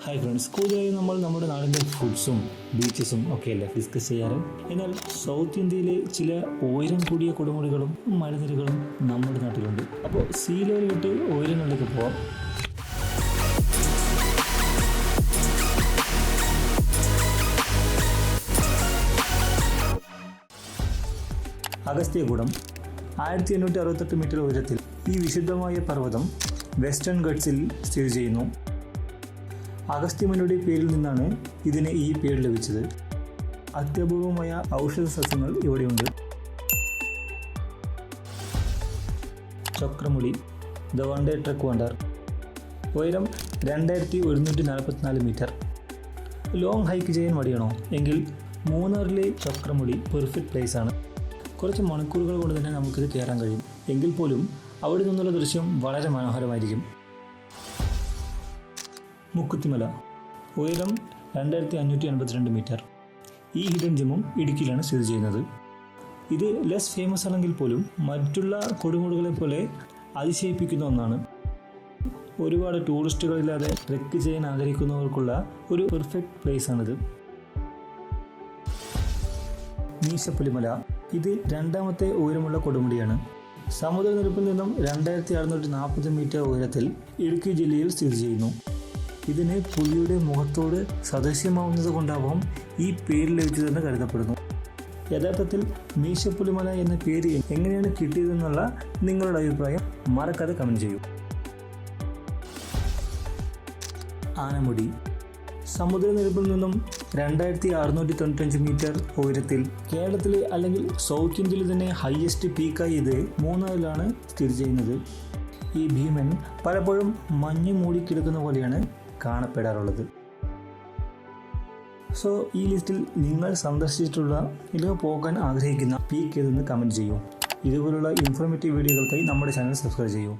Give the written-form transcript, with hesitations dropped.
Hi friends, കൂടുതലായും നമ്മൾ നമ്മുടെ നാടിൻ്റെ ഫുഡ്സും ബീച്ചസും ഒക്കെയല്ലേ ഡിസ്കസ് ചെയ്യാറ്. എന്നാൽ സൗത്ത് ഇന്ത്യയിലെ ചില ഉയരം കൂടിയ കൊടുമുടികളും മലനിരകളും നമ്മുടെ നാട്ടിലുണ്ട്. അപ്പോൾ സീ ലെവൽ വിട്ട് ഉയരങ്ങളിലേക്ക് പോവാം. അഗസ്ത്യകൂടം 1868 മീറ്റർ ഉയരത്തിൽ ഈ വിശുദ്ധമായ പർവ്വതം വെസ്റ്റേൺ ഗട്ട്സിൽ സ്ഥിതി ചെയ്യുന്നു. അഗസ്ത്യമുനിയുടെ പേരിൽ നിന്നാണ് ഇതിന് ഈ പേര് ലഭിച്ചത്. അത്യപൂർവമായ ഔഷധ സസ്യങ്ങൾ ഇവിടെയുണ്ട്. Chakramudi the one day trek wonder, ഉയരം 2144 മീറ്റർ. ലോങ് ഹൈക്ക് ചെയ്യാൻ മടിയാണോ എങ്കിൽ മൂന്നാറിലെ ചക്രമുടി പെർഫെക്റ്റ് പ്ലേസ് ആണ്. കുറച്ച് മണിക്കൂറുകൾ കൊണ്ട് തന്നെ നമുക്കിത് കയറാൻ കഴിയും. എങ്കിൽ പോലും അവിടെ നിന്നുള്ള ദൃശ്യം വളരെ മനോഹരമായിരിക്കും. മുക്കുത്തിമല, ഉയരം 2582 മീറ്റർ. ഈ ഹിഡൻ ജെമ്മും ഇടുക്കിയിലാണ് സ്ഥിതി ചെയ്യുന്നത്. ഇത് ലെസ് ഫേമസ് ആണെങ്കിൽ പോലും മറ്റുള്ള കൊടുമുടികളെ പോലെ അതിശയിപ്പിക്കുന്ന ഒന്നാണ്. ഒരുപാട് ടൂറിസ്റ്റുകളില്ലാതെ ട്രെക്ക് ചെയ്യാൻ ആഗ്രഹിക്കുന്നവർക്കുള്ള ഒരു പെർഫെക്റ്റ് പ്ലേസ് ആണിത്. മീശപ്പുലിമല, ഇത് രണ്ടാമത്തെ ഉയരമുള്ള കൊടുമുടിയാണ്. സമുദ്രനിരപ്പിൽ നിന്നും 2640 മീറ്റർ ഉയരത്തിൽ ഇടുക്കി ജില്ലയിൽ സ്ഥിതി ചെയ്യുന്നു. ഇതിന് പുലിയുടെ മുഖത്തോട് സദൃശ്യമാവുന്നത് കൊണ്ടാവാം ഈ പേര് ലഭിച്ചതെന്ന് കരുതപ്പെടുന്നു. യഥാർത്ഥത്തിൽ മീശപ്പുലിമല എന്ന പേര് എങ്ങനെയാണ് കിട്ടിയതെന്നുള്ള നിങ്ങളുടെ അഭിപ്രായം മറക്കാതെ കമൻറ്റ് ചെയ്യൂ. ആനമുടി, സമുദ്രനിരപ്പിൽ നിന്നും 2695 മീറ്റർ ഉയരത്തിൽ കേരളത്തിലെ അല്ലെങ്കിൽ സൗത്ത് ഇന്ത്യയിലെ തന്നെ ഹയസ്റ്റ് പീക്കായി ഇത് മൂന്നാറിലാണ് സ്ഥിതി ചെയ്യുന്നത്. ഈ ഭീമൻ പലപ്പോഴും മഞ്ഞ് മൂടിക്കിടക്കുന്ന പോലെയാണ് കാണപ്പെടാറുള്ളത്. സോ ഈ ലിസ്റ്റിൽ നിങ്ങൾ സന്ദർശിച്ചിട്ടുള്ള അല്ലെങ്കിൽ പോകാൻ ആഗ്രഹിക്കുന്ന പീക്ക് ഏതെന്ന് കമൻറ്റ് ചെയ്യൂ. ഇതുപോലുള്ള ഇൻഫോർമേറ്റീവ് വീഡിയോകൾക്കായി നമ്മുടെ ചാനൽ സബ്സ്ക്രൈബ് ചെയ്യൂ.